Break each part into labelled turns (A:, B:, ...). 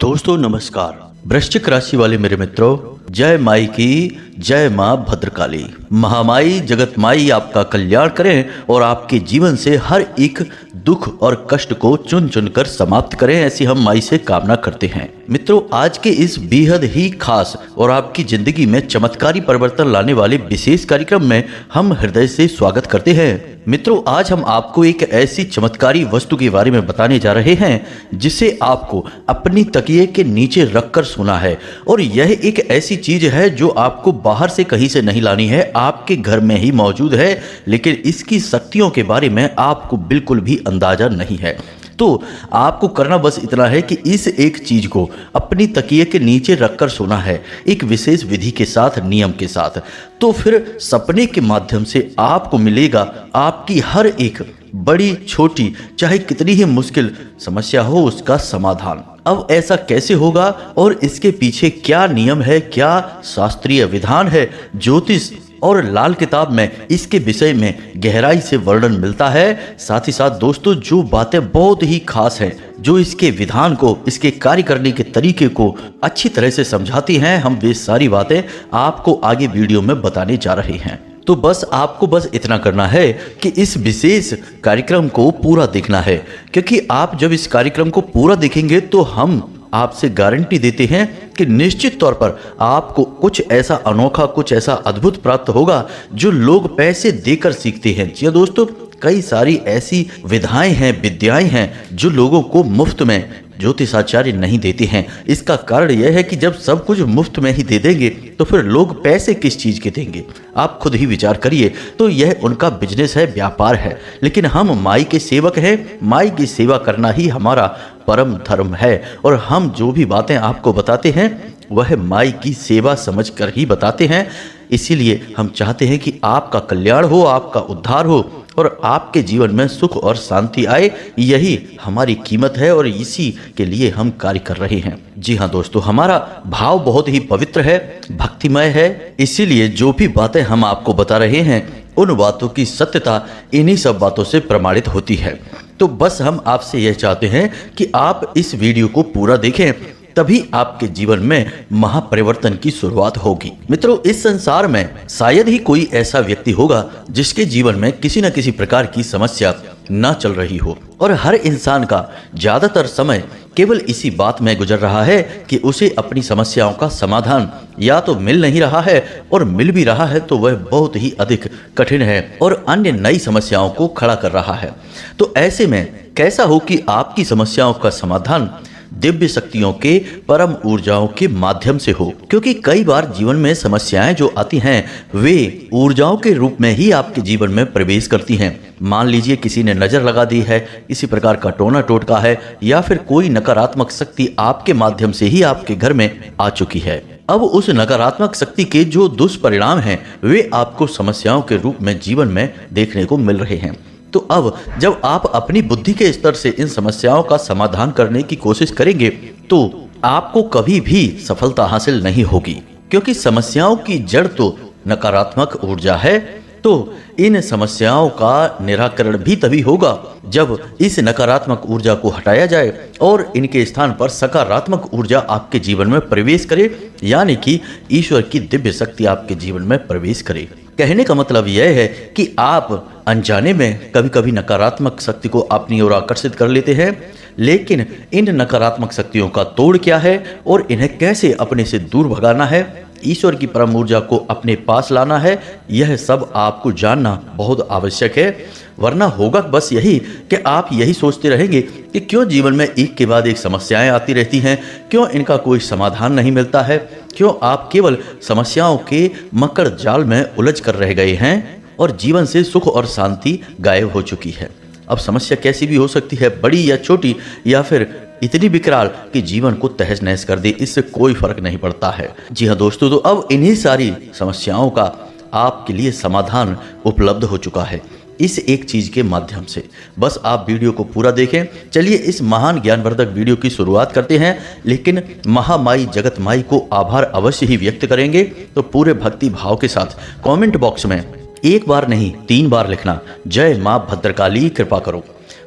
A: दोस्तों नमस्कार। वृश्चिक राशि वाले मेरे मित्रों, जय माई की, जय माँ भद्रकाली। महामाई जगत माई आपका कल्याण करें और आपके जीवन से हर एक दुख और कष्ट को चुन चुन कर समाप्त करें, ऐसी हम माई से कामना करते हैं। मित्रों, आज के इस बेहद ही खास और आपकी जिंदगी में चमत्कारी परिवर्तन लाने वाले विशेष कार्यक्रम में हम हृदय से स्वागत करते हैं। मित्रों, आज हम आपको एक ऐसी चमत्कारी वस्तु के बारे में बताने जा रहे हैं जिसे आपको अपनी तकिए के नीचे रखकर सोना है। और यह एक ऐसी चीज है जो आपको बाहर से कहीं से नहीं लानी है, आपके घर में ही मौजूद है, लेकिन इसकी शक्तियों के बारे में आपको बिल्कुल भी अंदाजा नहीं है। तो आपको करना बस इतना है कि इस एक चीज को अपनी तकिए के नीचे रखकर सोना है, एक विशेष विधि के साथ, नियम के साथ। तो फिर सपने के माध्यम से आपको मिलेगा आपकी हर एक बड़ी छोटी चाहे कितनी ही मुश्किल समस्या हो उसका समाधान। अब ऐसा कैसे होगा और इसके पीछे क्या नियम है, क्या शास्त्रीय विधान है, ज्योतिष और लाल किताब में इसके विषय में गहराई से वर्णन मिलता है। साथ ही साथ दोस्तों, जो बातें बहुत ही खास हैं, जो इसके विधान को, इसके कार्य करने के तरीके को अच्छी तरह से समझाती हैं, हम वे सारी बातें आपको आगे वीडियो में बताने जा रहे हैं। तो बस आपको बस इतना करना है कि इस विशेष कार्यक्रम को पूरा देखना है, क्योंकि आप जब इस कार्यक्रम को पूरा देखेंगे तो हम आपसे गारंटी देते हैं कि निश्चित तौर पर आपको कुछ ऐसा अनोखा, कुछ ऐसा अद्भुत प्राप्त होगा जो लोग पैसे देकर सीखते हैं। जी दोस्तों, कई सारी ऐसी विधाएं हैं, विद्याएं हैं जो लोगों को मुफ्त में ज्योतिषाचार्य नहीं देते हैं। इसका कारण यह है कि जब सब कुछ मुफ्त में ही दे देंगे तो फिर लोग पैसे किस चीज के देंगे, आप खुद ही विचार करिए। तो यह उनका बिजनेस है, व्यापार है, लेकिन हम माई के सेवक हैं, माई की सेवा करना ही हमारा परम धर्म है। और हम जो भी बातें आपको बताते हैं वह माई की सेवा समझकर ही बताते हैं। इसीलिए हम चाहते हैं कि आपका कल्याण हो, आपका उद्धार हो और आपके जीवन में सुख और शांति आए। यही हमारी कीमत है और इसी के लिए हम कार्य कर रहे हैं। जी हाँ दोस्तों, हमारा भाव बहुत ही पवित्र है, भक्तिमय है। इसीलिए जो भी बातें हम आपको बता रहे हैं उन बातों की सत्यता इन्हीं सब बातों से प्रमाणित होती है। तो बस हम आपसे यह चाहते हैं कि आप इस वीडियो को पूरा देखें, तभी आपके जीवन में महापरिवर्तन की शुरुआत होगी। मित्रों, इस संसार में शायद ही कोई ऐसा व्यक्ति होगा जिसके जीवन में किसी न किसी प्रकार की समस्या न चल रही हो, और हर इंसान का ज्यादातर समय केवल इसी बात में गुजर रहा है कि उसे अपनी समस्याओं का समाधान या तो मिल नहीं रहा है, और मिल भी रहा है तो वह बहुत ही अधिक कठिन है और अन्य नई समस्याओं को खड़ा कर रहा है। तो ऐसे में कैसा हो कि आपकी समस्याओं का समाधान दिव्य शक्तियों के, परम ऊर्जाओं के माध्यम से हो। क्योंकि कई बार जीवन में समस्याएं जो आती हैं वे ऊर्जाओं के रूप में ही आपके जीवन में प्रवेश करती हैं। मान लीजिए किसी ने नजर लगा दी है, इसी प्रकार का टोना टोटका है, या फिर कोई नकारात्मक शक्ति आपके माध्यम से ही आपके घर में आ चुकी है। अब उस नकारात्मक शक्ति के जो दुष्परिणाम हैं वे आपको समस्याओं के रूप में जीवन में देखने को मिल रहे हैं। तो अब जब आप अपनी बुद्धि के स्तर से इन समस्याओं का समाधान करने की कोशिश करेंगे तो आपको कभी भी सफलता हासिल नहीं होगी, क्योंकि समस्याओं की जड़ तो नकारात्मक ऊर्जा है। तो इन समस्याओं का निराकरण भी तभी होगा जब इस नकारात्मक ऊर्जा को हटाया जाए और इनके स्थान पर सकारात्मक ऊर्जा आपके जीवन में प्रवेश करे, यानी कि ईश्वर की दिव्य शक्ति आपके जीवन में प्रवेश करे। कहने का मतलब यह है कि आप अनजाने में कभी कभी नकारात्मक शक्ति को अपनी ओर आकर्षित कर लेते हैं, लेकिन इन नकारात्मक शक्तियों का तोड़ क्या है और इन्हें कैसे अपने से दूर भगाना है, ईश्वर की परम ऊर्जा को अपने पास लाना है, यह सब आपको जानना बहुत आवश्यक है। वरना होगा बस यही कि आप यही सोचते रहेंगे कि क्यों जीवन में एक के बाद एक समस्याएं आती रहती हैं, क्यों इनका कोई समाधान नहीं मिलता है, क्यों आप केवल समस्याओं के मकड़ जाल में उलझ कर रह गए हैं और जीवन से सुख और शांति गायब हो चुकी है। अब समस्या कैसी भी हो सकती है, बड़ी या छोटी, या फिर इतनी विकराल कि जीवन को तहस नहस कर दे, इससे कोई फर्क नहीं पड़ता है। जी हाँ दोस्तों, तो अब इन्हीं सारी समस्याओं का आपके लिए समाधान उपलब्ध हो चुका है इस एक चीज के माध्यम से। बस आप वीडियो को पूरा देखें। चलिए इस महान ज्ञानवर्धक वीडियो की शुरुआत करते हैं, लेकिन महामाई जगत माई को आभार अवश्य ही व्यक्त करेंगे। तो पूरे भक्ति भाव के साथ कमेंट बॉक्स में एक बार नहीं 3 बार लिखना, जय माँ भद्रकाली कृपा करो।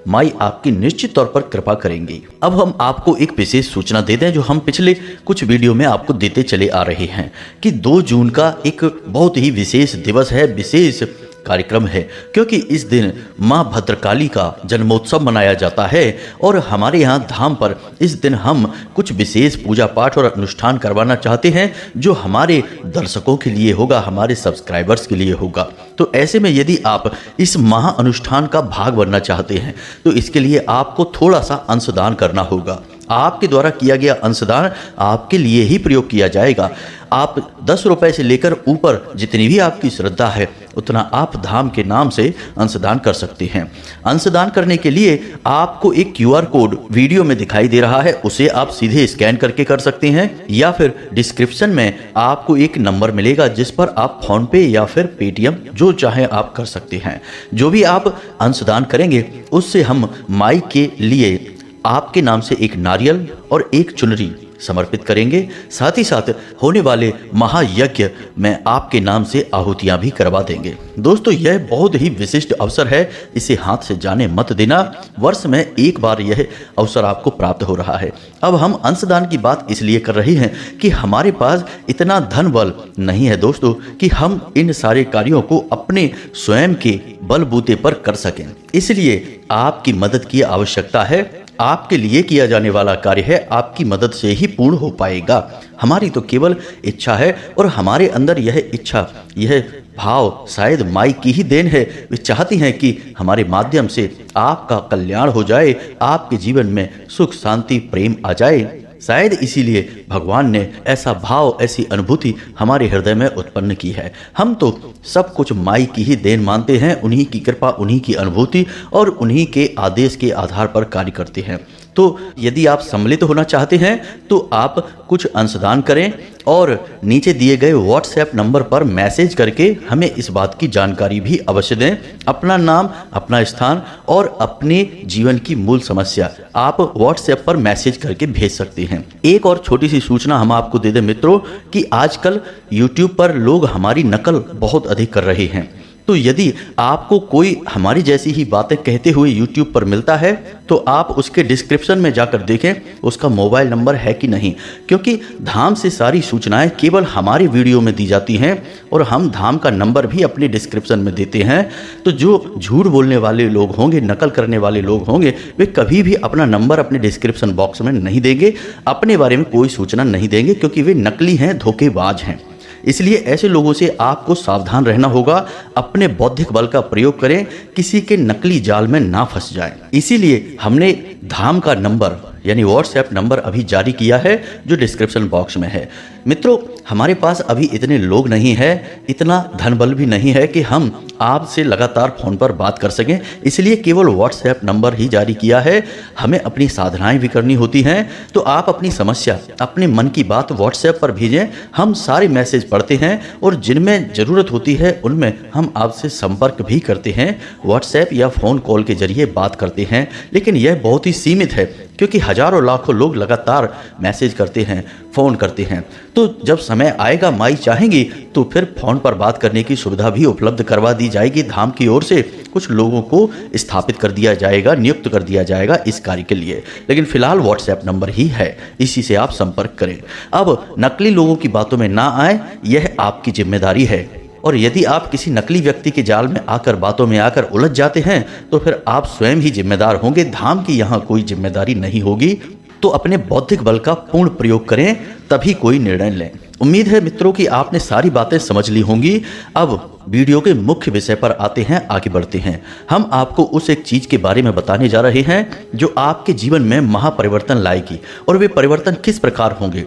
A: माई आपकी निश्चित तौर पर कृपा करेंगी। अब हम आपको एक विशेष सूचना दे दें जो हम पिछले कुछ वीडियो में आपको देते चले आ रहे हैं कि 2 जून का एक बहुत ही विशेष दिवस है, विशेष कार्यक्रम है, क्योंकि इस दिन माँ भद्रकाली का जन्मोत्सव मनाया जाता है और हमारे यहाँ धाम पर इस दिन हम कुछ विशेष पूजा पाठ और अनुष्ठान करवाना चाहते हैं जो हमारे दर्शकों के लिए होगा, हमारे सब्सक्राइबर्स के लिए होगा। तो ऐसे में यदि आप इस महा अनुष्ठान का भाग बनना चाहते हैं तो इसके लिए आपको थोड़ा सा अंशदान करना होगा। आपके द्वारा किया गया अंशदान आपके लिए ही प्रयोग किया जाएगा। आप 10 रुपए से लेकर ऊपर जितनी भी आपकी श्रद्धा है उतना आप धाम के नाम से अंशदान कर सकते हैं। अंशदान करने के लिए आपको एक QR कोड वीडियो में दिखाई दे रहा है, उसे आप सीधे स्कैन करके कर सकते हैं या फिर डिस्क्रिप्शन में आपको एक नंबर मिलेगा जिस पर आप फोन पे या फिर पेटीएम जो चाहे आप कर सकते हैं। जो भी आप अंशदान करेंगे उससे हम माई के लिए आपके नाम से एक नारियल और एक चुनरी समर्पित करेंगे। साथ ही साथ होने वाले महायज्ञ में आपके नाम से आहुतियां भी करवा देंगे। दोस्तों, यह बहुत ही विशिष्ट अवसर है, इसे हाथ से जाने मत देना। वर्ष में एक बार यह अवसर आपको प्राप्त हो रहा है। अब हम अंशदान की बात इसलिए कर रहे हैं कि हमारे पास इतना धन बल नहीं है दोस्तों कि हम इन सारे कार्यों को अपने स्वयं के बलबूते पर कर सकें। इसलिए आपकी मदद की आवश्यकता है। आपके लिए किया जाने वाला कार्य है, आपकी मदद से ही पूर्ण हो पाएगा। हमारी तो केवल इच्छा है और हमारे अंदर यह इच्छा, यह भाव शायद माई की ही देन है। वे चाहती हैं कि हमारे माध्यम से आपका कल्याण हो जाए, आपके जीवन में सुख शांति प्रेम आ जाए। शायद इसीलिए भगवान ने ऐसा भाव, ऐसी अनुभूति हमारे हृदय में उत्पन्न की है। हम तो सब कुछ माई की ही देन मानते हैं, उन्हीं की कृपा, उन्हीं की अनुभूति और उन्हीं के आदेश के आधार पर कार्य करते हैं। तो यदि आप सम्मिलित होना चाहते हैं तो आप कुछ अंशदान करें और नीचे दिए गए व्हाट्सएप नंबर पर मैसेज करके हमें इस बात की जानकारी भी अवश्य दें। अपना नाम, अपना स्थान और अपने जीवन की मूल समस्या आप व्हाट्सएप पर मैसेज करके भेज सकते हैं। एक और छोटी सी सूचना हम आपको दे दें मित्रों कि आजकल YouTube पर लोग हमारी नकल बहुत अधिक कर रहे हैं। तो यदि आपको कोई हमारी जैसी ही बातें कहते हुए YouTube पर मिलता है तो आप उसके डिस्क्रिप्शन में जाकर देखें उसका मोबाइल नंबर है कि नहीं, क्योंकि धाम से सारी सूचनाएं केवल हमारी वीडियो में दी जाती हैं और हम धाम का नंबर भी अपने डिस्क्रिप्शन में देते हैं। तो जो झूठ बोलने वाले लोग होंगे, नकल करने वाले लोग होंगे, वे कभी भी अपना नंबर अपने डिस्क्रिप्शन बॉक्स में नहीं देंगे, अपने बारे में कोई सूचना नहीं देंगे, क्योंकि वे नकली हैं, धोखेबाज हैं। इसलिए ऐसे लोगों से आपको सावधान रहना होगा। अपने बौद्धिक बल का प्रयोग करें, किसी के नकली जाल में ना फंस जाएं। इसीलिए हमने धाम का नंबर यानी व्हाट्सएप नंबर अभी जारी किया है जो डिस्क्रिप्शन बॉक्स में है। मित्रों, हमारे पास अभी इतने लोग नहीं है, इतना धन बल भी नहीं है कि हम आपसे लगातार फोन पर बात कर सकें, इसलिए केवल व्हाट्सएप नंबर ही जारी किया है। हमें अपनी साधनाएं भी करनी होती हैं, तो आप अपनी समस्या, अपने मन की बात व्हाट्सएप पर भेजें। हम सारे मैसेज पढ़ते हैं और जिनमें ज़रूरत होती है उनमें हम आपसे संपर्क भी करते हैं, व्हाट्सएप या फ़ोन कॉल के जरिए बात करते हैं। लेकिन यह बहुत ही सीमित है क्योंकि हजारों लाखों लोग लगातार मैसेज करते हैं, फ़ोन करते हैं। तो जब समय आएगा, माई चाहेंगी तो फिर फ़ोन पर बात करने की सुविधा भी उपलब्ध करवा दी जाएगी। धाम की ओर से कुछ लोगों को स्थापित कर दिया जाएगा, नियुक्त कर दिया जाएगा इस कार्य के लिए। लेकिन फिलहाल व्हाट्सएप नंबर ही है, इसी से आप संपर्क करें। अब नकली लोगों की बातों में ना आए, यह आपकी जिम्मेदारी है। और यदि आप किसी नकली व्यक्ति के जाल में आकर, बातों में आकर उलझ जाते हैं तो फिर आप स्वयं ही जिम्मेदार होंगे, धाम की यहाँ कोई जिम्मेदारी नहीं होगी। तो अपने बौद्धिक बल का पूर्ण प्रयोग करें, तभी कोई निर्णय लें। उम्मीद है मित्रों कि आपने सारी बातें समझ ली होंगी। अब वीडियो के मुख्य विषय पर आते हैं, आगे बढ़ते हैं। हम आपको उस एक चीज के बारे में बताने जा रहे हैं जो आपके जीवन में महापरिवर्तन लाएगी। और वे परिवर्तन किस प्रकार होंगे?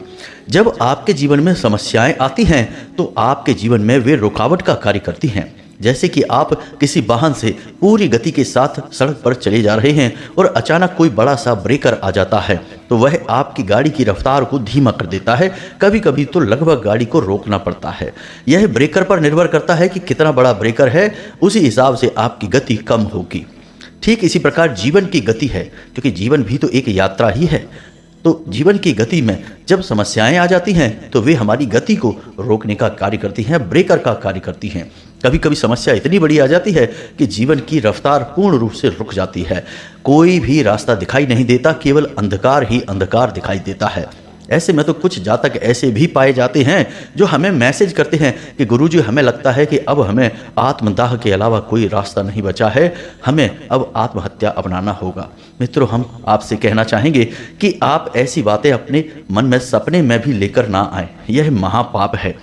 A: जब आपके जीवन में समस्याएं आती हैं तो आपके जीवन में वे रुकावट का कार्य करती हैं। जैसे कि आप किसी वाहन से पूरी गति के साथ सड़क पर चले जा रहे हैं और अचानक कोई बड़ा सा ब्रेकर आ जाता है तो वह आपकी गाड़ी की रफ्तार को धीमा कर देता है। कभी कभी तो लगभग गाड़ी को रोकना पड़ता है। यह ब्रेकर पर निर्भर करता है कि कितना बड़ा ब्रेकर है, उसी हिसाब से आपकी गति कम होगी। ठीक इसी प्रकार जीवन की गति है, क्योंकि जीवन भी तो एक यात्रा ही है। तो जीवन की गति में जब समस्याएं आ जाती हैं तो वे हमारी गति को रोकने का कार्य करती हैं, ब्रेकर का कार्य करती हैं। कभी कभी समस्या इतनी बड़ी आ जाती है कि जीवन की रफ्तार पूर्ण रूप से रुक जाती है। कोई भी रास्ता दिखाई नहीं देता, केवल अंधकार ही अंधकार दिखाई देता है। ऐसे में तो कुछ जातक ऐसे भी पाए जाते हैं जो हमें मैसेज करते हैं कि गुरुजी, हमें लगता है कि अब हमें आत्मदाह के अलावा कोई रास्ता नहीं बचा है, हमें अब आत्महत्या अपनाना होगा। मित्रों, हम आपसे कहना चाहेंगे कि आप ऐसी बातें अपने मन में सपने में भी लेकर ना आए, यह महापाप है।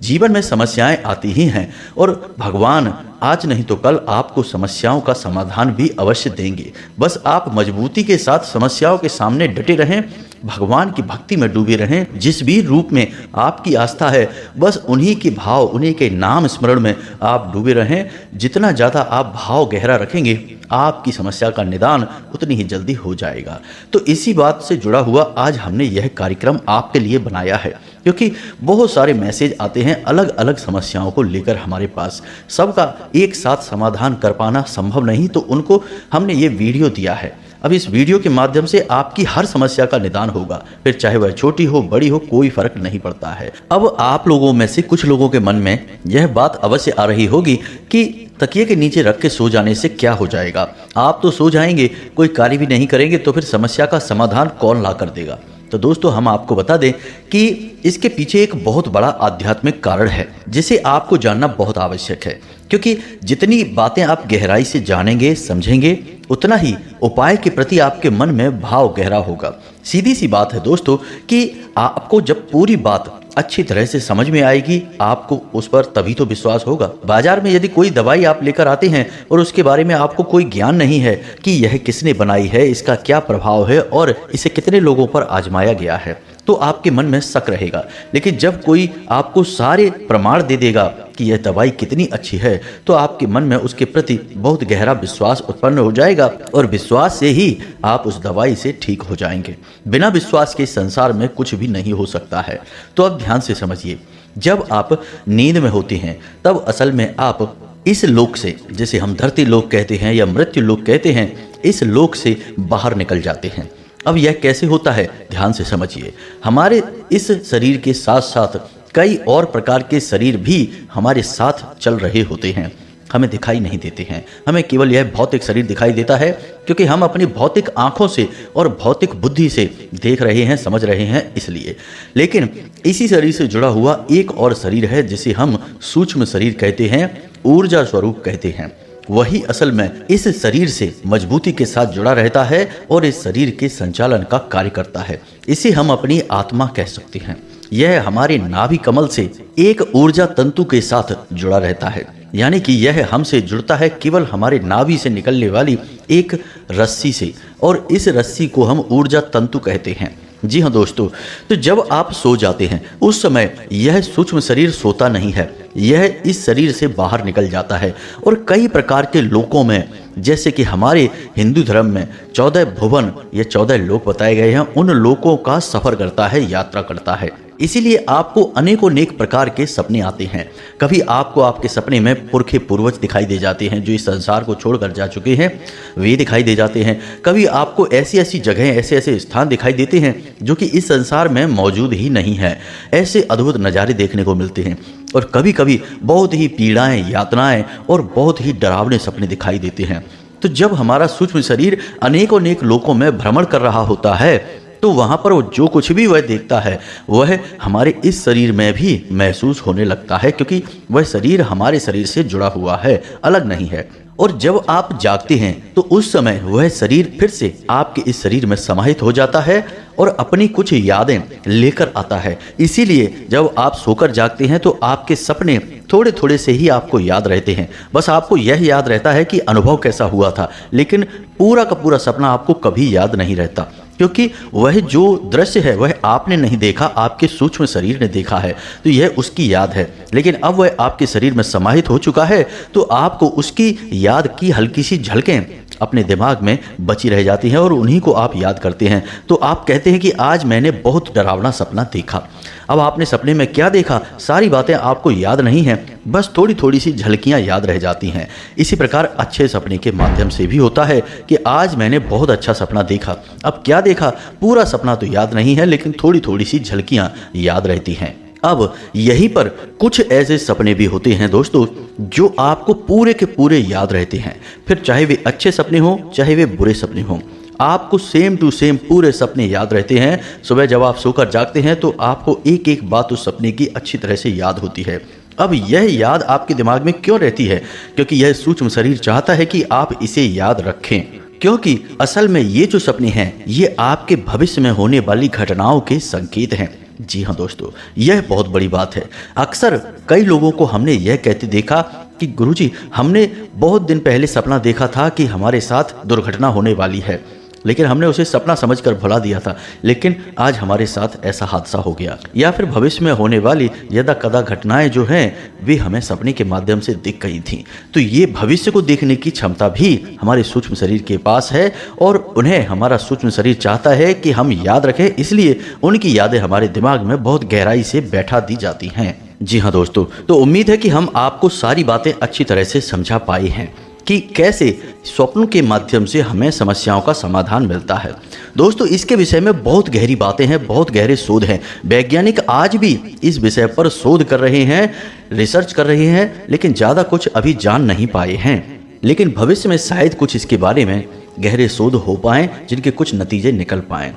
A: जीवन में समस्याएं आती ही हैं और भगवान आज नहीं तो कल आपको समस्याओं का समाधान भी अवश्य देंगे। बस आप मजबूती के साथ समस्याओं के सामने डटे रहें, भगवान की भक्ति में डूबे रहें। जिस भी रूप में आपकी आस्था है, बस उन्हीं के भाव, उन्हीं के नाम स्मरण में आप डूबे रहें। जितना ज़्यादा आप भाव गहरा रखेंगे, आपकी समस्या का निदान उतनी ही जल्दी हो जाएगा। तो इसी बात से जुड़ा हुआ आज हमने यह कार्यक्रम आपके लिए बनाया है, क्योंकि बहुत सारे मैसेज आते हैं अलग अलग समस्याओं को लेकर हमारे पास। सबका एक साथ समाधान कर पाना संभव नहीं, तो उनको हमने ये वीडियो दिया है। अब इस वीडियो के माध्यम से आपकी हर समस्या का निदान होगा, फिर चाहे वह छोटी हो बड़ी हो, कोई फर्क नहीं पड़ता है। अब आप लोगों में से कुछ लोगों के मन में यह बात अवश्य आ रही होगी कि तकिए के नीचे रख के सो जाने से क्या हो जाएगा। आप तो सो जाएंगे, कोई कार्य भी नहीं करेंगे, तो फिर समस्या का समाधान कौन ला कर देगा। तो दोस्तों, हम आपको बता दें कि इसके पीछे एक बहुत बड़ा आध्यात्मिक कारण है, जिसे आपको जानना बहुत आवश्यक है। क्योंकि जितनी बातें आप गहराई से जानेंगे, समझेंगे, उतना ही उपाय के प्रति आपके मन में भाव गहरा होगा। सीधी सी बात है दोस्तों कि आपको जब पूरी बात अच्छी तरह से समझ में आएगी, आपको उस पर तभी तो विश्वास होगा। बाजार में यदि कोई दवाई आप लेकर आते हैं और उसके बारे में आपको कोई ज्ञान नहीं है कि यह किसने बनाई है, इसका क्या प्रभाव है और इसे कितने लोगों पर आजमाया गया है, तो आपके मन में शक रहेगा। लेकिन जब कोई आपको सारे प्रमाण दे देगा कि यह दवाई कितनी अच्छी है, तो आपके मन में उसके प्रति बहुत गहरा विश्वास उत्पन्न हो जाएगा और विश्वास से ही आप उस दवाई से ठीक हो जाएंगे। बिना विश्वास के संसार में कुछ भी नहीं हो सकता है। तो अब ध्यान से समझिए, जब आप नींद में होते हैं तब असल में आप इस लोक से, जिसे हम धरती लोक कहते हैं या मृत्यु लोक कहते हैं, इस लोक से बाहर निकल जाते हैं। अब यह कैसे होता है, ध्यान से समझिए। हमारे इस शरीर के साथ साथ कई और प्रकार के शरीर भी हमारे साथ चल रहे होते हैं, हमें दिखाई नहीं देते हैं। हमें केवल यह भौतिक शरीर दिखाई देता है, क्योंकि हम अपनी भौतिक आंखों से और भौतिक बुद्धि से देख रहे हैं, समझ रहे हैं, इसलिए। लेकिन इसी शरीर से जुड़ा हुआ एक और शरीर है, जिसे हम सूक्ष्म शरीर कहते हैं, ऊर्जा स्वरूप कहते हैं। वही असल में इस शरीर से मजबूती के साथ जुड़ा रहता है और इस शरीर के संचालन का कार्य करता है। इसे हम अपनी आत्मा कह सकते हैं। यह हमारे नाभि कमल से एक ऊर्जा तंतु के साथ जुड़ा रहता है, यानी कि यह हमसे जुड़ता है केवल हमारे नाभि से निकलने वाली एक रस्सी से, और इस रस्सी को हम ऊर्जा तंतु कहते हैं। जी हाँ दोस्तों, तो जब आप सो जाते हैं उस समय यह सूक्ष्म शरीर सोता नहीं है, यह इस शरीर से बाहर निकल जाता है और कई प्रकार के लोकों में, जैसे कि हमारे हिंदू धर्म में 14 भुवन या 14 लोक बताए गए हैं, उन लोकों का सफर करता है, यात्रा करता है। इसीलिए आपको अनेकों नेक प्रकार के सपने आते हैं। कभी आपको आपके सपने में पुरखे पूर्वज दिखाई दे जाते हैं जो इस संसार को छोड़कर जा चुके हैं, वे दिखाई दे जाते हैं। कभी आपको ऐसी ऐसी जगहें, ऐसे ऐसे स्थान दिखाई देते हैं जो कि इस संसार में मौजूद ही नहीं है। ऐसे अद्भुत नज़ारे देखने को मिलते हैं। और कभी कभी बहुत ही पीड़ाएं, यातनाएं और बहुत ही डरावने सपने दिखाई देते हैं। तो जब हमारा सूक्ष्म शरीर अनेकों अनेक लोकों में भ्रमण कर रहा होता है, तो वहाँ पर वो जो कुछ भी वह देखता है वह हमारे इस शरीर में भी महसूस होने लगता है, क्योंकि वह शरीर हमारे शरीर से जुड़ा हुआ है, अलग नहीं है। और जब आप जागते हैं तो उस समय वह शरीर फिर से आपके इस शरीर में समाहित हो जाता है और अपनी कुछ यादें लेकर आता है। इसीलिए जब आप सोकर जागते हैं तो आपके सपने थोड़े थोड़े से ही आपको याद रहते हैं। बस आपको यह याद रहता है कि अनुभव कैसा हुआ था, लेकिन पूरा का पूरा सपना आपको कभी याद नहीं रहता, क्योंकि वह जो दृश्य है वह आपने नहीं देखा, आपके सूक्ष्म शरीर ने देखा है, तो यह उसकी याद है। लेकिन अब वह आपके शरीर में समाहित हो चुका है, तो आपको उसकी याद की हल्की सी झलकें अपने दिमाग में बची रह जाती हैं और उन्हीं को आप याद करते हैं। तो आप कहते हैं कि आज मैंने बहुत डरावना सपना देखा। अब आपने सपने में क्या देखा, सारी बातें आपको याद नहीं हैं, बस थोड़ी थोड़ी सी झलकियां याद रह जाती हैं। इसी प्रकार अच्छे सपने के माध्यम से भी होता है कि आज मैंने बहुत अच्छा सपना देखा। अब क्या देखा, पूरा सपना तो याद नहीं है, लेकिन थोड़ी थोड़ी सी झलकियां याद रहती हैं। अब यहीं पर कुछ ऐसे सपने भी होते हैं दोस्तों जो आपको पूरे के पूरे याद रहते हैं। फिर चाहे वे अच्छे सपने हों चाहे वे बुरे सपने हों, आपको सेम टू सेम पूरे सपने याद रहते हैं। सुबह जब आप सोकर जागते हैं तो आपको एक एक बात उस सपने की अच्छी तरह से याद होती है। अब यह याद आपके दिमाग में क्यों रहती है? क्योंकि यह सूक्ष्म शरीर चाहता है कि आप इसे याद रखें, क्योंकि असल में ये जो सपने हैं ये आपके भविष्य में होने वाली घटनाओं के संकेत हैं। जी हाँ दोस्तों, यह बहुत बड़ी बात है। अक्सर कई लोगों को हमने यह कहते देखा कि गुरुजी, हमने बहुत दिन पहले सपना देखा था कि हमारे साथ दुर्घटना होने वाली है, लेकिन हमने उसे सपना समझकर भुला दिया था, लेकिन आज हमारे साथ ऐसा हादसा हो गया। या फिर भविष्य में होने वाली यदा कदा घटनाएं जो हैं वे हमें सपने के माध्यम से दिख गई थीं। तो ये भविष्य को देखने की क्षमता भी हमारे सूक्ष्म शरीर के पास है और उन्हें हमारा सूक्ष्म शरीर चाहता है कि हम याद रखें, इसलिए उनकी यादें हमारे दिमाग में बहुत गहराई से बैठा दी जाती हैं। जी हाँ दोस्तों, तो उम्मीद है कि हम आपको सारी बातें अच्छी तरह से समझा पाए हैं कि कैसे स्वप्न के माध्यम से हमें समस्याओं का समाधान मिलता है। दोस्तों, इसके विषय में बहुत गहरी बातें हैं, बहुत गहरे शोध हैं। वैज्ञानिक आज भी इस विषय पर शोध कर रहे हैं, रिसर्च कर रहे हैं, लेकिन ज़्यादा कुछ अभी जान नहीं पाए हैं। लेकिन भविष्य में शायद कुछ इसके बारे में गहरे शोध हो पाएँ जिनके कुछ नतीजे निकल पाएँ।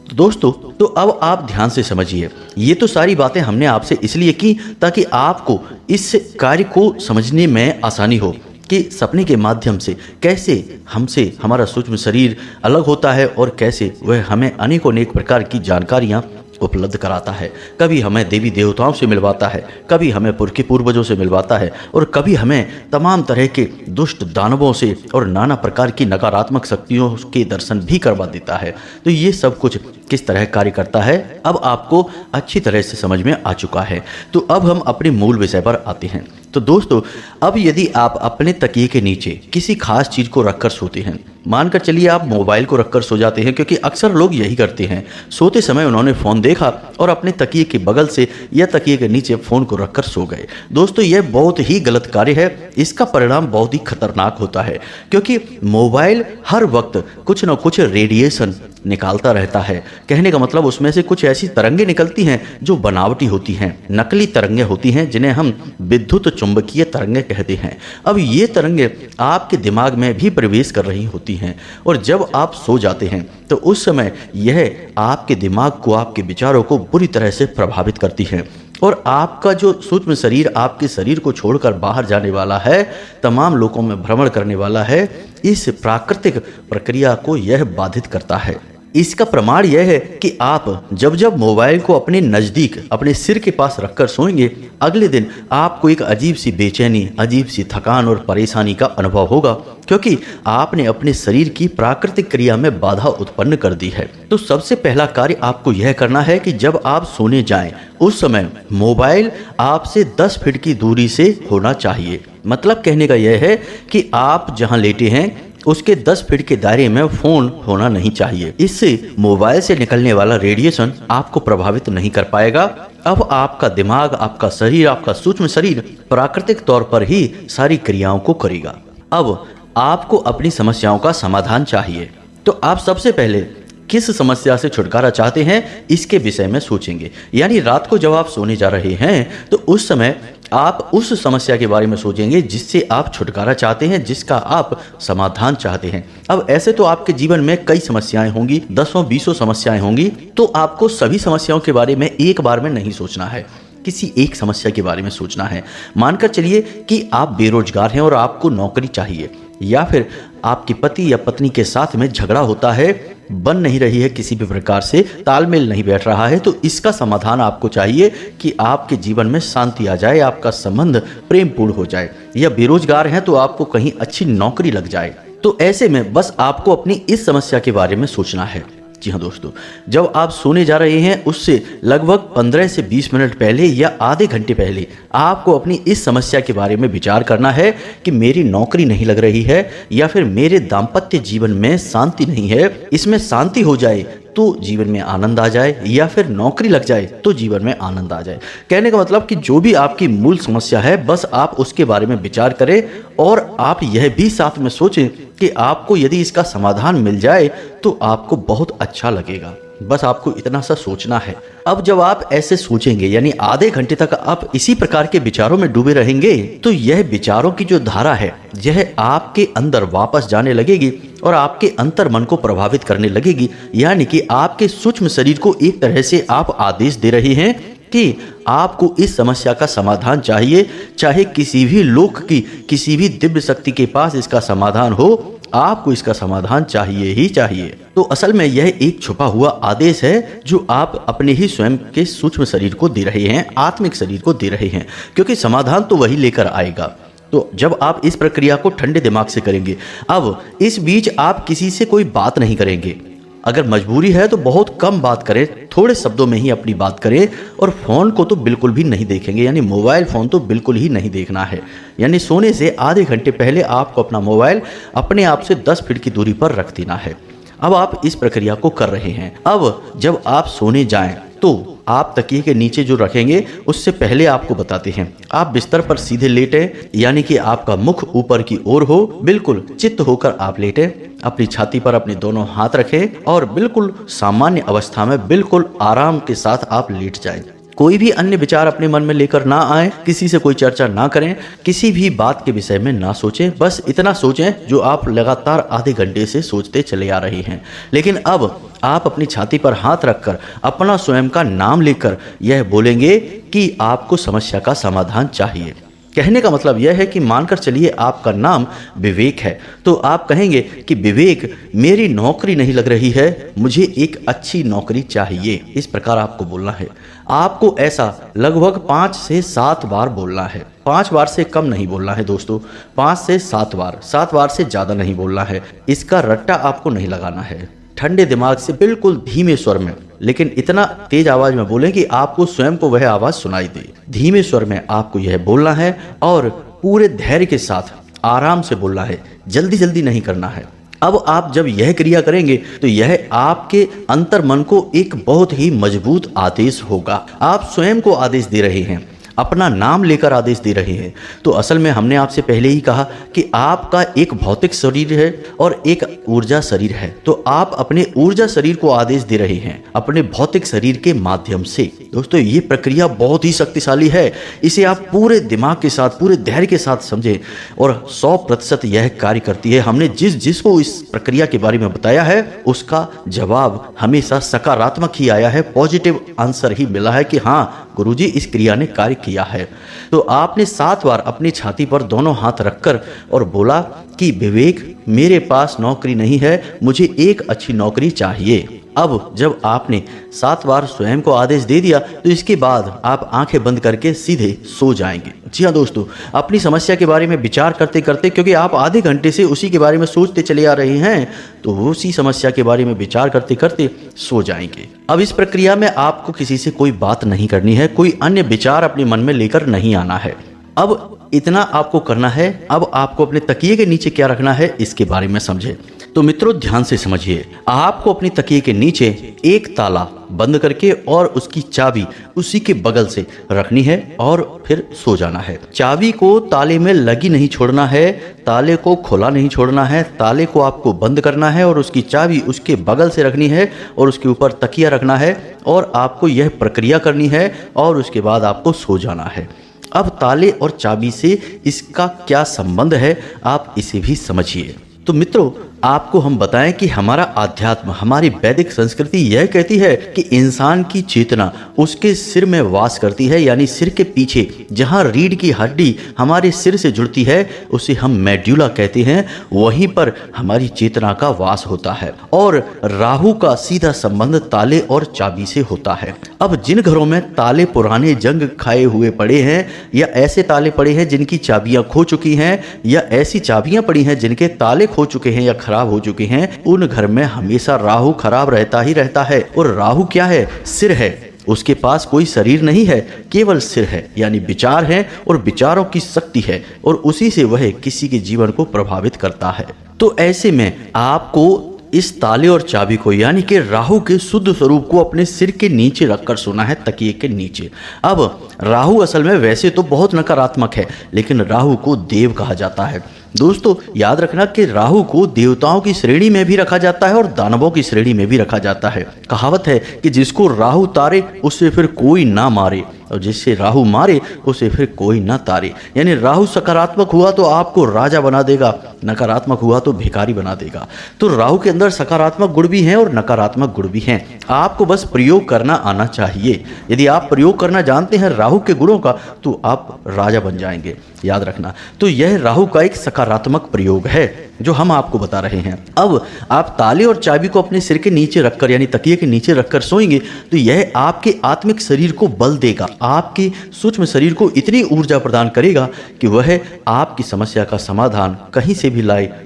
A: तो दोस्तों, तो अब आप ध्यान से समझिए, ये तो सारी बातें हमने आपसे इसलिए की ताकि आपको इस कार्य को समझने में आसानी हो कि सपने के माध्यम से कैसे हमसे हमारा सूक्ष्म शरीर अलग होता है और कैसे वह हमें अनेकों अनेक प्रकार की जानकारियाँ उपलब्ध कराता है। कभी हमें देवी देवताओं से मिलवाता है, कभी हमें पुरखे पूर्वजों से मिलवाता है और कभी हमें तमाम तरह के दुष्ट दानवों से और नाना प्रकार की नकारात्मक शक्तियों के दर्शन भी करवा देता है। तो ये सब कुछ किस तरह कार्य करता है अब आपको अच्छी तरह से समझ में आ चुका है। तो अब हम अपने मूल विषय पर आते हैं। तो दोस्तों, अब यदि आप अपने तकिए के नीचे किसी खास चीज़ को रखकर सोते हैं, मानकर चलिए आप मोबाइल को रखकर सो जाते हैं, क्योंकि अक्सर लोग यही करते हैं। सोते समय उन्होंने फ़ोन देखा और अपने तकिए के बगल से या तकिए के नीचे फ़ोन को रखकर सो गए। दोस्तों, यह बहुत ही गलत कार्य है। इसका परिणाम बहुत ही खतरनाक होता है, क्योंकि मोबाइल हर वक्त कुछ न कुछ रेडिएशन निकालता रहता है। कहने का मतलब उसमें से कुछ ऐसी तरंगें निकलती हैं जो बनावटी होती हैं, नकली तरंगें होती हैं, जिन्हें हम विद्युत चुंबकीय तरंगें कहते हैं। अब ये तरंगें आपके दिमाग में भी प्रवेश कर रही होती हैं और जब आप सो जाते हैं तो उस समय यह आपके दिमाग को, आपके विचारों को बुरी तरह से प्रभावित करती हैं और आपका जो सूक्ष्म शरीर आपके शरीर को छोड़कर बाहर जाने वाला है, तमाम लोगों में भ्रमण करने वाला है, इस प्राकृतिक प्रक्रिया को यह बाधित करता है। इसका प्रमाण यह है कि आप जब जब मोबाइल को अपने नज़दीक, अपने सिर के पास रखकर सोएंगे, अगले दिन आपको एक अजीब सी बेचैनी, अजीब सी थकान और परेशानी का अनुभव होगा, क्योंकि आपने अपने शरीर की प्राकृतिक क्रिया में बाधा उत्पन्न कर दी है। तो सबसे पहला कार्य आपको यह करना है कि जब आप सोने जाएं, उस समय मोबाइल आपसे 10 फीट की दूरी से होना चाहिए। मतलब कहने का यह है कि आप जहां लेटे हैं उसके 10 फीट के दायरे में फ़ोन होना नहीं चाहिए। इससे मोबाइल से निकलने वाला रेडिएशन आपको प्रभावित नहीं कर पाएगा। अब आपका दिमाग, आपका शरीर, आपका सूक्ष्म शरीर प्राकृतिक तौर पर ही सारी क्रियाओं को करेगा। अब आपको अपनी समस्याओं का समाधान चाहिए, तो आप सबसे पहले किस समस्या से छुटकारा चाहते हैं इसके विषय में सोचेंगे। यानी रात को जब आप सोने जा रहे हैं तो उस समय आप उस समस्या के बारे में सोचेंगे जिससे आप छुटकारा चाहते हैं, जिसका आप समाधान चाहते हैं। अब ऐसे तो आपके जीवन में कई समस्याएं होंगी, 10-20 समस्याएं होंगी, तो आपको सभी समस्याओं के बारे में एक बार में नहीं सोचना है, किसी एक समस्या के बारे में सोचना है। मानकर चलिए कि आप बेरोजगार हैं और आपको नौकरी चाहिए, या फिर आपके पति या पत्नी के साथ में झगड़ा होता है, बन नहीं रही है, किसी भी प्रकार से तालमेल नहीं बैठ रहा है, तो इसका समाधान आपको चाहिए कि आपके जीवन में शांति आ जाए, आपका संबंध प्रेमपूर्ण हो जाए। या बेरोजगार हैं तो आपको कहीं अच्छी नौकरी लग जाए। तो ऐसे में बस आपको अपनी इस समस्या के बारे में सोचना है। जी हाँ दोस्तों, जब आप सोने जा रहे हैं उससे लगभग 15 से 20 मिनट पहले या आधे घंटे पहले आपको अपनी इस समस्या के बारे में विचार करना है कि मेरी नौकरी नहीं लग रही है या फिर मेरे दाम्पत्य जीवन में शांति नहीं है। इसमें शांति हो जाए तो जीवन में आनंद आ जाए, या फिर नौकरी लग जाए तो जीवन में आनंद आ जाए। कहने का मतलब कि जो भी आपकी मूल समस्या है बस आप उसके बारे में विचार करें और आप यह भी साथ में सोचें कि आपको यदि इसका समाधान मिल जाए तो आपको बहुत अच्छा लगेगा। बस आपको इतना सा सोचना है। अब जब आप ऐसे सोचेंगे यानी आधे घंटे तक आप इसी प्रकार के विचारों में डूबे रहेंगे तो यह विचारों की जो धारा है यह आपके अंदर वापस जाने लगेगी और आपके अंतर मन को प्रभावित करने लगेगी। यानी कि आपके सूक्ष्म शरीर को एक तरह से आप आदेश दे रहे हैं कि आपको इस समस्या का समाधान चाहिए, चाहे किसी भी लोक की किसी भी दिव्य शक्ति के पास इसका समाधान हो, आपको इसका समाधान चाहिए ही चाहिए। तो असल में यह एक छुपा हुआ आदेश है जो आप अपने ही स्वयं के सूक्ष्म शरीर को दे रहे हैं, आत्मिक शरीर को दे रहे हैं, क्योंकि समाधान तो वही लेकर आएगा। तो जब आप इस प्रक्रिया को ठंडे दिमाग से करेंगे, अब इस बीच आप किसी से कोई बात नहीं करेंगे। अगर मजबूरी है तो बहुत कम बात करें, थोड़े शब्दों में ही अपनी बात करें और फ़ोन को तो बिल्कुल भी नहीं देखेंगे, यानी मोबाइल फ़ोन तो बिल्कुल ही नहीं देखना है। यानी सोने से आधे घंटे पहले आपको अपना मोबाइल अपने आप से 10 फीट की दूरी पर रख देना है। अब आप इस प्रक्रिया को कर रहे हैं। अब जब आप सोने जाएं तो आप तकिए के नीचे जो रखेंगे उससे पहले आपको बताते हैं, आप बिस्तर पर सीधे लेटें, यानी कि आपका मुख ऊपर की ओर हो, बिल्कुल चित्त होकर आप लेटें। अपनी छाती पर अपने दोनों हाथ रखें और बिल्कुल सामान्य अवस्था में बिल्कुल आराम के साथ आप लेट जाएं। कोई भी अन्य विचार अपने मन में लेकर ना आए, किसी से कोई चर्चा ना करें, किसी भी बात के विषय में ना सोचें, बस इतना सोचें जो आप लगातार आधे घंटे से सोचते चले आ रहे हैं। लेकिन अब आप अपनी छाती पर हाथ रखकर अपना स्वयं का नाम लेकर यह बोलेंगे कि आपको समस्या का समाधान चाहिए। कहने का मतलब यह है कि मानकर चलिए आपका नाम विवेक है, तो आप कहेंगे कि विवेक, मेरी नौकरी नहीं लग रही है, मुझे एक अच्छी नौकरी चाहिए। इस प्रकार आपको बोलना है। आपको ऐसा लगभग 5 से 7 बार बोलना है। 5 बार से कम नहीं बोलना है दोस्तों, 5 से 7 बार, 7 बार से ज़्यादा नहीं बोलना है। इसका रट्टा आपको नहीं लगाना है। ठंडे दिमाग से बिल्कुल धीमे स्वर में, लेकिन इतना तेज आवाज में बोलें कि आपको स्वयं को वह आवाज सुनाई दे। धीमे स्वर में आपको यह बोलना है और पूरे धैर्य के साथ आराम से बोलना है, जल्दी जल्दी नहीं करना है। अब आप जब यह क्रिया करेंगे तो यह आपके अंतर मन को एक बहुत ही मजबूत आदेश होगा। आप स्वयं को आदेश दे रहे हैं, अपना नाम लेकर आदेश दे रहे हैं। तो असल में हमने आपसे पहले ही कहा कि आपका एक भौतिक शरीर है और एक ऊर्जा शरीर है। तो आप अपने ऊर्जा शरीर को आदेश दे रहे हैं अपने भौतिक शरीर के माध्यम से। दोस्तों, ये प्रक्रिया बहुत ही शक्तिशाली है। इसे आप पूरे दिमाग के साथ, पूरे धैर्य के साथ समझें और 100% यह कार्य करती है। हमने जिसको इस प्रक्रिया के बारे में बताया है उसका जवाब हमेशा सकारात्मक ही आया है, पॉजिटिव आंसर ही मिला है कि हाँ गुरुजी, इस क्रिया ने कार्य किया है। तो आपने 7 बार अपनी छाती पर दोनों हाथ रखकर और बोला कि विवेक, मेरे पास नौकरी नहीं है, मुझे एक अच्छी नौकरी चाहिए। अब जब आपने 7 बार स्वयं को आदेश दे दिया तो इसके बाद आप आंखें बंद करके सीधे सो जाएंगे। जी हाँ दोस्तों, अपनी समस्या के बारे में विचार करते करते, क्योंकि आप आधे घंटे से उसी के बारे में सोचते चले आ रहे हैं, तो उसी समस्या के बारे में विचार करते करते सो जाएंगे। अब इस प्रक्रिया में आपको किसी से कोई बात नहीं करनी है, कोई अन्य विचार अपने मन में लेकर नहीं आना है। अब इतना आपको करना है। अब आपको अपने तकिए के नीचे क्या रखना है इसके बारे में समझे। तो मित्रों, ध्यान से समझिए। आपको अपनी तकिए के नीचे एक ताला बंद करके और उसकी चाबी उसी के बगल से रखनी है और फिर सो जाना है। चाबी को ताले में लगी नहीं छोड़ना है, ताले को खुला नहीं छोड़ना है। ताले को आपको बंद करना है और उसकी चाबी उसके बगल से रखनी है और उसके ऊपर तकिया रखना है और आपको यह प्रक्रिया करनी है और उसके बाद आपको सो जाना है। अब ताले और चाबी से इसका क्या संबंध है, आप इसे भी समझिए। तो मित्रों, आपको हम बताएं कि हमारा आध्यात्म, हमारी वैदिक संस्कृति यह कहती है कि इंसान की चेतना उसके सिर में वास करती है, यानी सिर के पीछे जहां रीढ़ की हड्डी हमारे सिर से जुड़ती है उसे हम मेड्यूला कहते हैं, वहीं पर हमारी चेतना का वास होता है। और राहु का सीधा संबंध ताले और चाबी से होता है। अब जिन घरों में ताले पुराने जंग खाए हुए पड़े हैं, या ऐसे ताले पड़े हैं जिनकी चाबियां खो चुकी हैं, या ऐसी चाबियां पड़ी हैं जिनके ताले खो चुके हैं या खराब हो चुके हैं उन घर में हमेशा राहु खराब रहता ही रहता है। और राहु क्या है? सिर है। उसके पास कोई शरीर नहीं है, केवल सिर है, यानी विचार है और विचारों की शक्ति है और उसी से वह किसी के जीवन को प्रभावित करता है। तो ऐसे में आपको इस ताले और चाबी को यानी कि राहु के शुद्ध स्वरूप को अपने सिर के नीचे रखकर सोना है, तकिए के नीचे। अब राहु असल में वैसे तो बहुत नकारात्मक है, लेकिन राहु को देव कहा जाता है। दोस्तों याद रखना कि राहु को देवताओं की श्रेणी में भी रखा जाता है और दानवों की श्रेणी में भी रखा जाता है। कहावत है कि जिसको राहु तारे उसे फिर कोई ना मारे, और जिससे राहु मारे उसे फिर कोई ना तारे। यानी राहु सकारात्मक हुआ तो आपको राजा बना देगा, नकारात्मक हुआ तो भिखारी बना देगा। तो राहु के अंदर सकारात्मक गुण भी हैं और नकारात्मक गुण भी हैं। आपको बस प्रयोग करना आना चाहिए। यदि आप प्रयोग करना जानते हैं राहु के गुणों का तो आप राजा बन जाएंगे, याद रखना। तो यह राहु का एक सकारात्मक प्रयोग है जो हम आपको बता रहे हैं। अब आप ताले और चाबी को अपने सिर के नीचे रखकर यानी तकिए के नीचे रखकर सोएंगे तो यह आपके आत्मिक शरीर को बल देगा, आपके सूक्ष्म शरीर को इतनी ऊर्जा प्रदान करेगा कि वह आपकी समस्या का समाधान कहीं से भी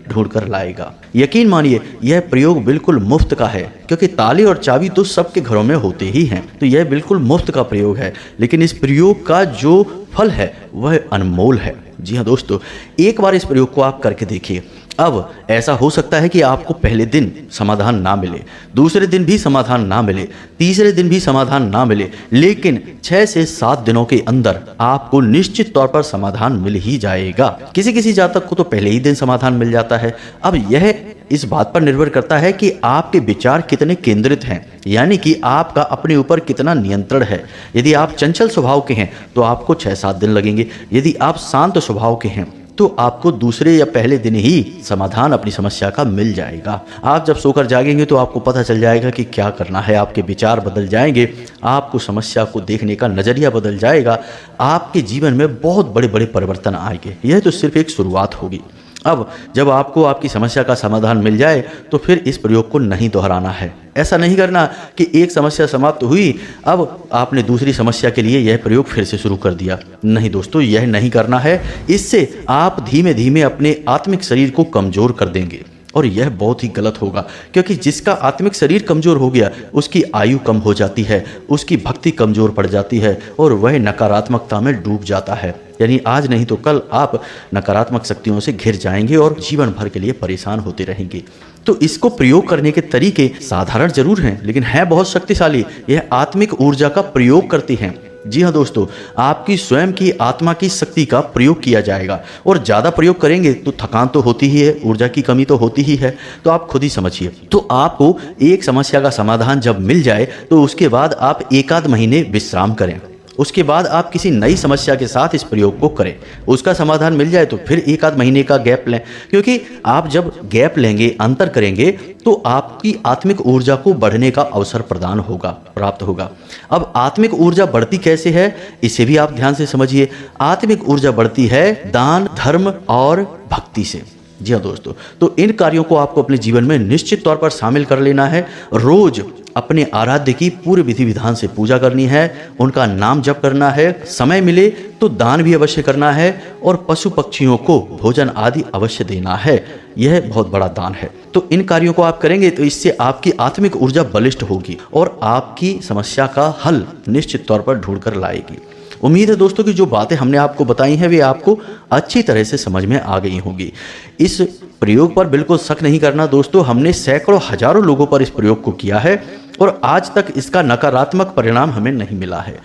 A: ढूंढ कर लाएगा। यकीन मानिए यह प्रयोग बिल्कुल मुफ्त का है, क्योंकि ताले और चाबी तो सबके घरों में होते ही हैं। तो यह बिल्कुल मुफ्त का प्रयोग है, लेकिन इस प्रयोग का जो फल है वह अनमोल है। जी हाँ दोस्तों, एक बार इस प्रयोग को आप करके देखिए। अब ऐसा हो सकता है कि आपको पहले दिन समाधान ना मिले, दूसरे दिन भी समाधान ना मिले, तीसरे दिन भी समाधान ना मिले, लेकिन 6 से 7 दिनों के अंदर आपको निश्चित तौर पर समाधान मिल ही जाएगा। किसी किसी जातक को तो पहले ही दिन समाधान मिल जाता है। अब यह इस बात पर निर्भर करता है कि आपके विचार कितने केंद्रित हैं, यानी कि आपका अपने ऊपर कितना नियंत्रण है। यदि आप चंचल स्वभाव के हैं तो आपको 6-7 दिन लगेंगे। यदि आप शांत स्वभाव के हैं तो आपको दूसरे या पहले दिन ही समाधान अपनी समस्या का मिल जाएगा। आप जब सोकर जागेंगे तो आपको पता चल जाएगा कि क्या करना है। आपके विचार बदल जाएंगे, आपको समस्या को देखने का नज़रिया बदल जाएगा, आपके जीवन में बहुत बड़े बड़े परिवर्तन आएंगे। यह तो सिर्फ एक शुरुआत होगी। अब जब आपको आपकी समस्या का समाधान मिल जाए तो फिर इस प्रयोग को नहीं दोहराना है। ऐसा नहीं करना कि एक समस्या समाप्त हुई अब आपने दूसरी समस्या के लिए यह प्रयोग फिर से शुरू कर दिया। नहीं दोस्तों, यह नहीं करना है। इससे आप धीमे धीमे अपने आत्मिक शरीर को कमज़ोर कर देंगे और यह बहुत ही गलत होगा, क्योंकि जिसका आत्मिक शरीर कमज़ोर हो गया उसकी आयु कम हो जाती है, उसकी भक्ति कमज़ोर पड़ जाती है और वह नकारात्मकता में डूब जाता है। यानी आज नहीं तो कल आप नकारात्मक शक्तियों से घिर जाएंगे और जीवन भर के लिए परेशान होते रहेंगे। तो इसको प्रयोग करने के तरीके साधारण जरूर हैं, लेकिन है बहुत शक्तिशाली। यह आत्मिक ऊर्जा का प्रयोग करती हैं। जी हाँ दोस्तों, आपकी स्वयं की आत्मा की शक्ति का प्रयोग किया जाएगा और ज़्यादा प्रयोग करेंगे तो थकान तो होती ही है, ऊर्जा की कमी तो होती ही है। तो आप खुद ही समझिए। तो आपको एक समस्या का समाधान जब मिल जाए तो उसके बाद आप 1-8 महीने विश्राम करें। उसके बाद आप किसी नई समस्या के साथ इस प्रयोग को करें। उसका समाधान मिल जाए तो फिर 1-8 महीने का गैप लें, क्योंकि आप जब गैप लेंगे, अंतर करेंगे तो आपकी आत्मिक ऊर्जा को बढ़ने का अवसर प्राप्त होगा। अब आत्मिक ऊर्जा बढ़ती कैसे है इसे भी आप ध्यान से समझिए। आत्मिक ऊर्जा बढ़ती है दान, धर्म और भक्ति से। जी हाँ दोस्तों, तो इन कार्यों को आपको अपने जीवन में निश्चित तौर पर शामिल कर लेना है। रोज अपने आराध्य की पूरे विधि विधान से पूजा करनी है, उनका नाम जप करना है, समय मिले तो दान भी अवश्य करना है और पशु पक्षियों को भोजन आदि अवश्य देना है। यह बहुत बड़ा दान है। तो इन कार्यों को आप करेंगे तो इससे आपकी आत्मिक ऊर्जा बलिष्ठ होगी और आपकी समस्या का हल निश्चित तौर पर ढूंढ कर लाएगी। उम्मीद है दोस्तों कि जो बातें हमने आपको बताई हैं वे आपको अच्छी तरह से समझ में आ गई होंगी। इस प्रयोग पर बिल्कुल शक नहीं करना दोस्तों, हमने सैकड़ों हजारों लोगों पर इस प्रयोग को किया है और आज तक इसका नकारात्मक परिणाम हमें नहीं मिला है।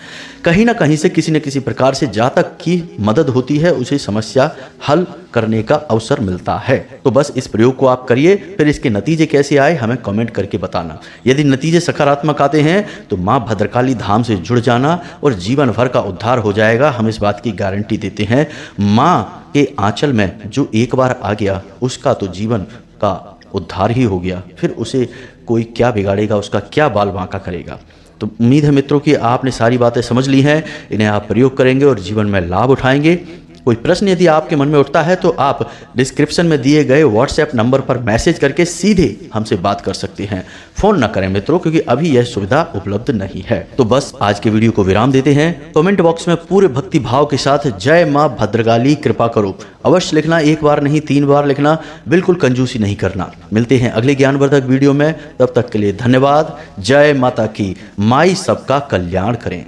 A: कहीं ना कहीं से किसी न किसी प्रकार से जातक की मदद होती है, उसे समस्या हल करने का अवसर मिलता है। तो बस इस प्रयोग को आप करिए, फिर इसके नतीजे कैसे आए हमें कमेंट करके बताना। यदि नतीजे सकारात्मक आते हैं तो माँ भद्रकाली धाम से जुड़ जाना और जीवन भर का उद्धार हो जाएगा। हम इस बात की गारंटी देते हैं। माँ के आंचल में जो एक बार आ गया उसका तो जीवन का उद्धार ही हो गया, फिर उसे कोई क्या बिगाड़ेगा, उसका क्या बाल बांका करेगा। तो उम्मीद है मित्रों कि आपने सारी बातें समझ ली हैं, इन्हें आप प्रयोग करेंगे और जीवन में लाभ उठाएंगे। कोई प्रश्न यदि आपके मन में उठता है तो आप डिस्क्रिप्शन में दिए गए व्हाट्सएप नंबर पर मैसेज करके सीधे हमसे बात कर सकते हैं। फोन ना करें मित्रों, क्योंकि अभी यह सुविधा उपलब्ध नहीं है। तो बस आज के वीडियो को विराम देते हैं। कमेंट बॉक्स में पूरे भक्ति भाव के साथ जय मां भद्रकाली कृपा करो अवश्य लिखना, एक बार नहीं 3 बार लिखना, बिल्कुल कंजूसी नहीं करना। मिलते हैं अगले ज्ञानवर्धक वीडियो में, तब तक के लिए धन्यवाद। जय माता की, माई सबका कल्याण करें।